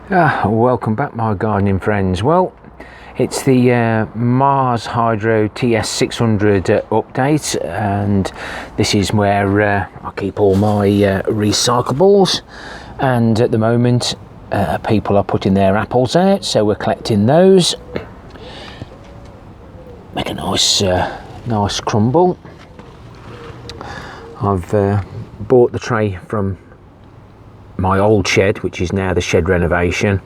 Welcome back, my gardening friends. Well, it's the MarsHydro TS600 update, and this is where I keep all my recyclables. And at the moment people are putting their apples out, so we're collecting those. Make a nice crumble. I've bought the tray from my old shed, which is now the shed renovation.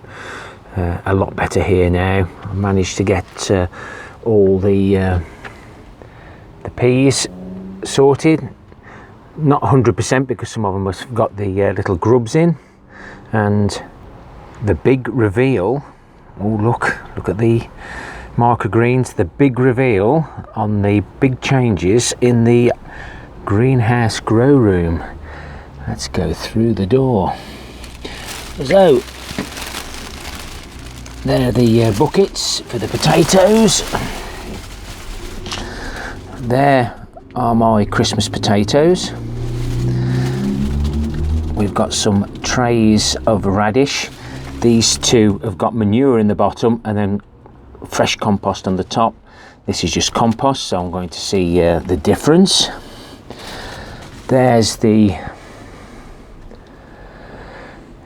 A lot better here now. I managed to get all the peas sorted, not 100% because some of them have got the little grubs in. And the big reveal, oh look at the microgreens, the big reveal on the big changes in the greenhouse grow room. Let's go through the door. So, there are the buckets for the potatoes. There are my Christmas potatoes. We've got some trays of radish. These two have got manure in the bottom and then fresh compost on the top. This is just compost, so I'm going to see the difference. There's the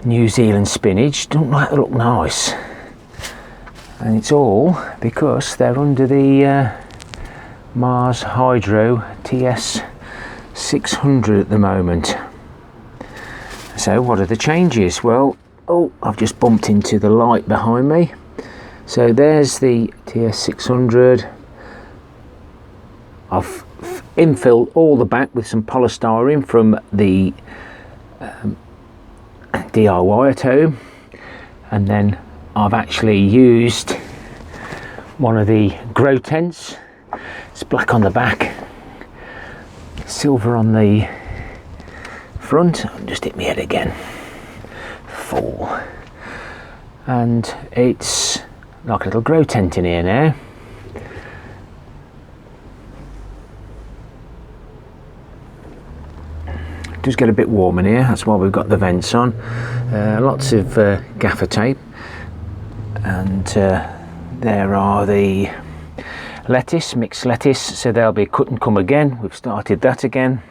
New Zealand spinach. Don't that look nice? And it's all because they're under the MarsHydro TS600 at the moment. So what are the changes? Well, I've just bumped into the light behind me. So there's the TS600. I've infilled all the back with some polystyrene from the DIY at home, and then I've actually used one of the grow tents. It's black on the back, silver on the front. I'll just hit my head again. Full. And it's like a little grow tent in here now. It does get a bit warm in here, that's why we've got the vents on. Lots of gaffer tape, and there are the lettuce, mixed lettuce, so they'll be cut and come again. We've started that again.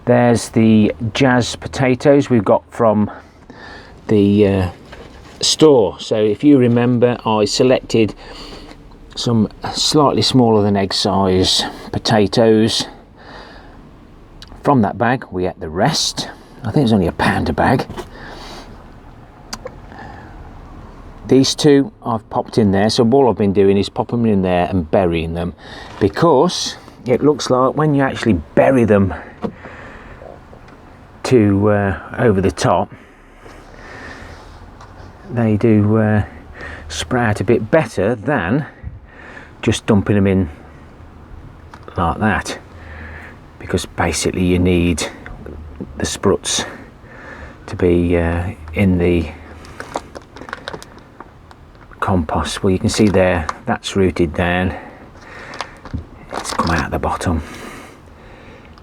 There's the jazz potatoes we've got from the store. So if you remember, I selected some slightly smaller than egg size potatoes from that bag. We ate the rest. I think it was only £1 a bag. These two I've popped in there, so all I've been doing is popping them in there and burying them, because it looks like when you actually bury them to over the top, they do sprout a bit better than just dumping them in like that, because basically you need the sprouts to be in the compost. Well, you can see there, that's rooted down. It's come out the bottom.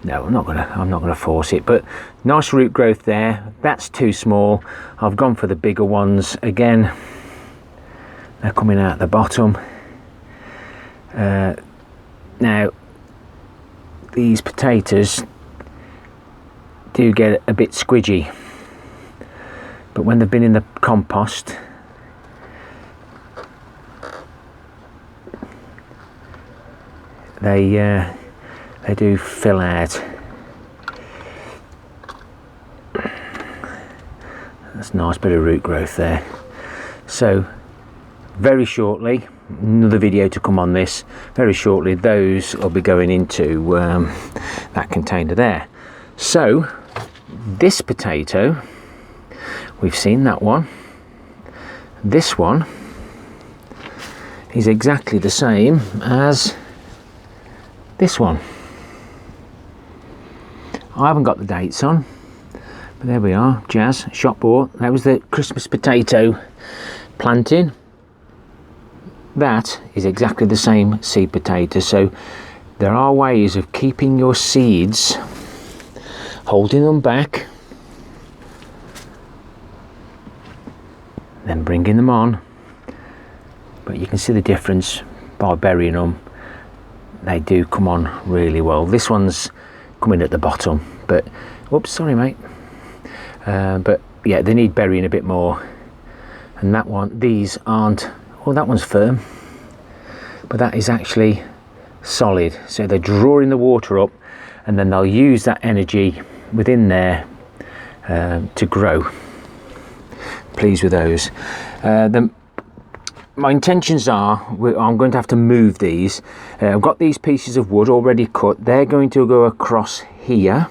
No, I'm not gonna force it, but nice root growth there. That's too small. I've gone for the bigger ones again. They're coming out the bottom. Now these potatoes do get a bit squidgy, but when they've been in the compost, they do fill out. That's a nice bit of root growth there. So very shortly, another video to come on this. Very shortly, those will be going into that container there. So this potato, we've seen that one. This one is exactly the same as this one. I haven't got the dates on, but there we are. Jazz, shop bought. That was the Christmas potato planting. That is exactly the same seed potato. So there are ways of keeping your seeds, holding them back, then bringing them on. But you can see the difference by burying them. They do come on really well. This one's coming at the bottom, but whoops, sorry mate. But yeah, they need burying a bit more. And that one, these aren't, oh, that one's firm, but that is actually solid. So they're drawing the water up, and then they'll use that energy within there to grow. Pleased with those. My intentions are, I'm going to have to move these. I've got these pieces of wood already cut. They're going to go across here.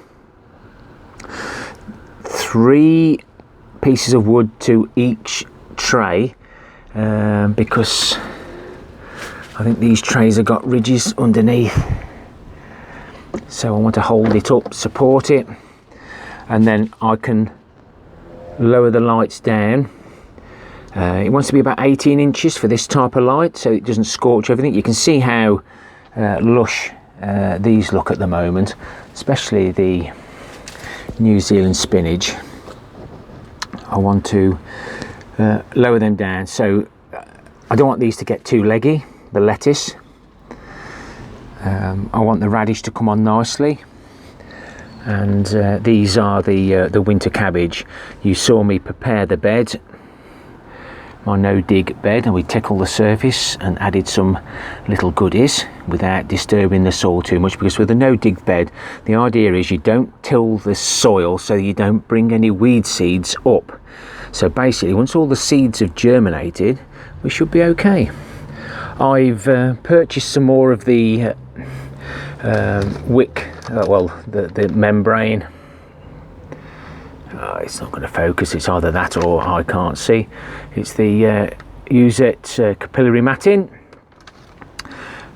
3 pieces of wood to each tray, because I think these trays have got ridges underneath. So I want to hold it up, support it, and then I can lower the lights down. It wants to be about 18 inches for this type of light, so it doesn't scorch everything. You can see how lush these look at the moment, especially the New Zealand spinach. I want to lower them down, so I don't want these to get too leggy, the lettuce. I want the radish to come on nicely. And these are the winter cabbage. You saw me prepare the bed, my no dig bed, and we tickled the surface and added some little goodies without disturbing the soil too much, because with a no dig bed the idea is you don't till the soil so you don't bring any weed seeds up. So basically once all the seeds have germinated, we should be okay. I've purchased some more of the wick, the membrane. It's not going to focus, it's either that or I can't see. It's the use it capillary matting,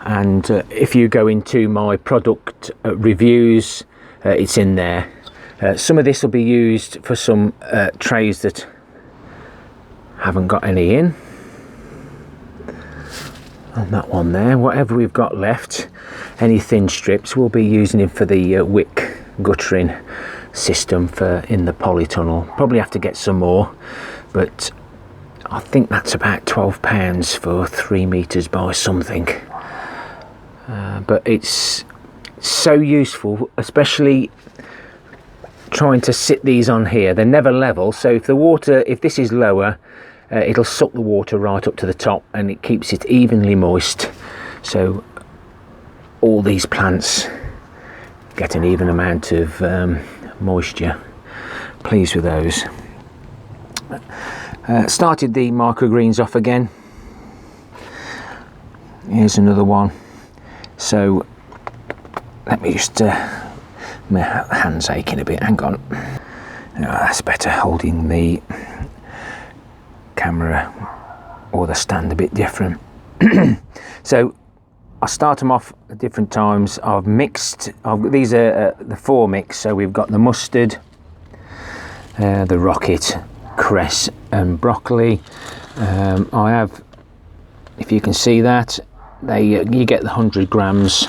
and if you go into my product reviews, it's in there. Some of this will be used for some trays that haven't got any in, and that one there, whatever we've got left, any thin strips, we'll be using it for the wick guttering system for in the polytunnel. Probably have to get some more, but I think that's about £12 for 3 meters by something. But it's so useful, especially trying to sit these on here. They're never level, so if the water, if this is lower, it'll suck the water right up to the top and it keeps it evenly moist, so all these plants get an even amount of moisture. Pleased with those. Started the microgreens off again. Here's another one. So let me just my hand's aching a bit, hang on. That's better, holding the camera or the stand a bit different. So I start them off at different times. I've mixed, these are the 4 mix, so we've got the mustard, the rocket, cress and broccoli. I have, if you can see that, you get the 100 grams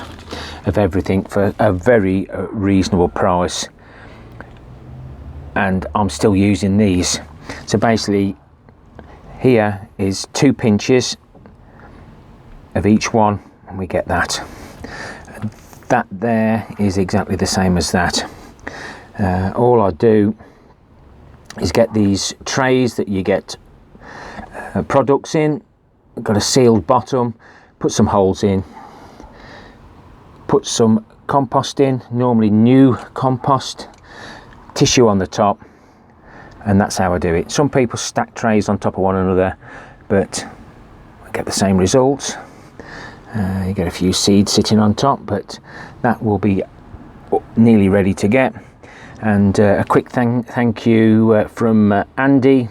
of everything for a very reasonable price, and I'm still using these. So basically here is 2 pinches of each one, and we get that. That there is exactly the same as that. All I do is get these trays that you get products in, got a sealed bottom, put some holes in, put some compost in, normally new compost, tissue on the top, and that's how I do it. Some people stack trays on top of one another, but I get the same results. You get a few seeds sitting on top, but that will be nearly ready to get. And a quick thank you from Andy,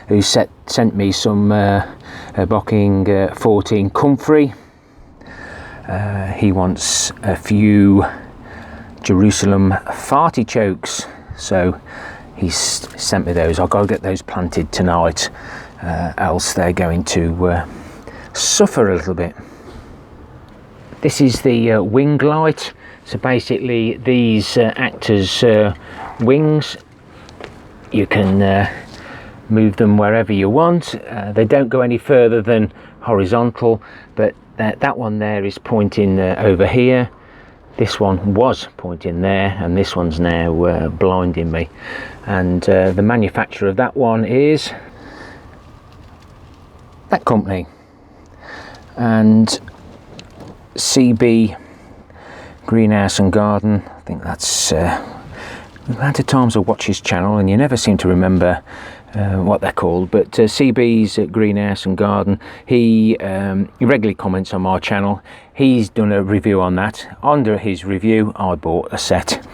who sent me some Bocking 14 comfrey. He wants a few Jerusalem fartichokes, so he's sent me those. I've got to get those planted tonight, else they're going to suffer a little bit. This is the wing light. So basically these act as wings. You can move them wherever you want. They don't go any further than horizontal, but that one there is pointing over here. This one was pointing there, and this one's now blinding me. And the manufacturer of that one is that company. And CB Greenhouse and Garden, I think that's the amount of times I watch his channel and you never seem to remember what they're called, but CB's Greenhouse and Garden, he regularly comments on my channel. He's done a review on that. Under his review I bought a set,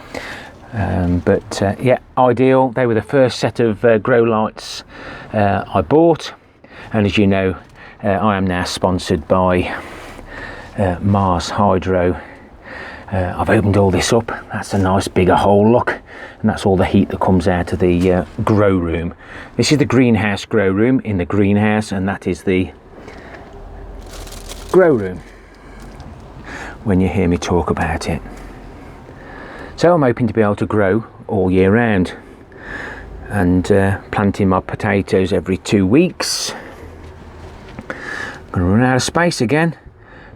yeah, ideal. They were the first set of grow lights I bought, and as you know, I am now sponsored by MarsHydro. I've opened all this up. That's a nice bigger hole, look, and that's all the heat that comes out of the grow room. This is the greenhouse grow room in the greenhouse, and that is the grow room when you hear me talk about it. So I'm hoping to be able to grow all year round, and planting my potatoes every 2 weeks. I'm going to run out of space again.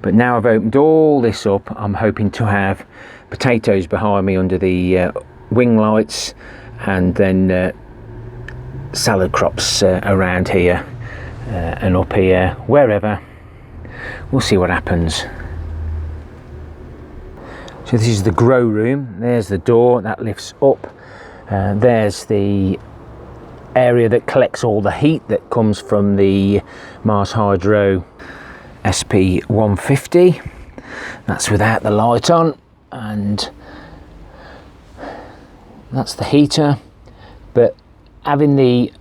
But now I've opened all this up, I'm hoping to have potatoes behind me under the wing lights, and then salad crops around here and up here, wherever. We'll see what happens. So this is the grow room. There's the door that lifts up. There's the area that collects all the heat that comes from the MarsHydro SP150. That's without the light on, and that's the heater. But having the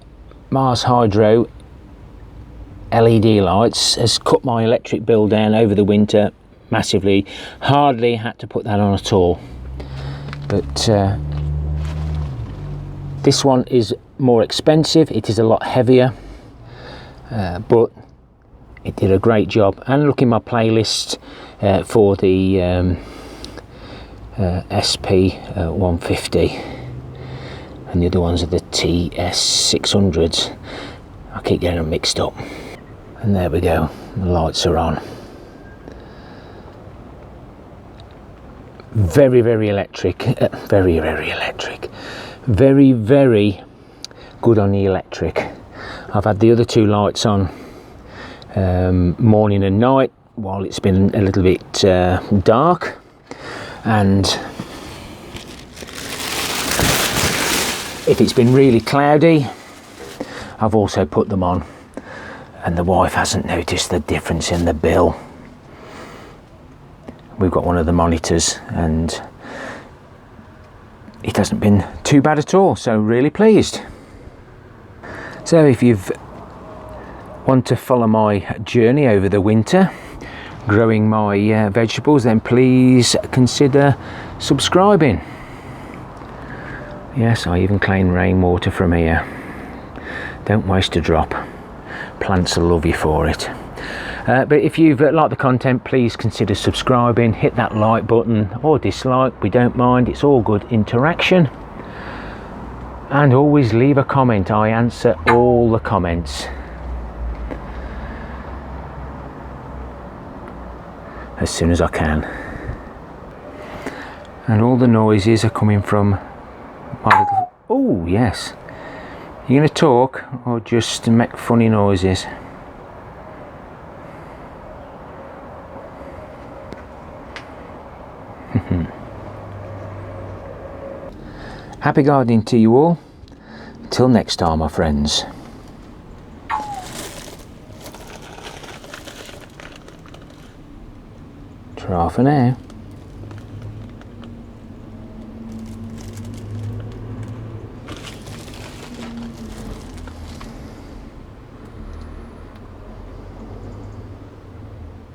MarsHydro LED lights has cut my electric bill down over the winter massively. Hardly had to put that on at all. But this one is more expensive, it is a lot heavier, but it did a great job. And look in my playlist for the SP150, and the other ones are the TS600s. I keep getting them mixed up. And there we go, the lights are on. Very, very electric, very, very electric. Very, very good on the electric. I've had the other two lights on morning and night while it's been a little bit dark, and if it's been really cloudy I've also put them on, and the wife hasn't noticed the difference in the bill. We've got one of the monitors and it hasn't been too bad at all, so really pleased. So if you want to follow my journey over the winter growing my vegetables, then please consider subscribing. Yes, I even claim rainwater from here. Don't waste a drop. Plants will love you for it. But if you've liked the content, please consider subscribing. Hit that like button or dislike, we don't mind, it's all good interaction. And always leave a comment, I answer all the comments as soon as I can. And all the noises are coming from my little... Oh yes. You gonna talk or just make funny noises? Happy gardening to you all. Till next time, my friends. Ta-ra for now.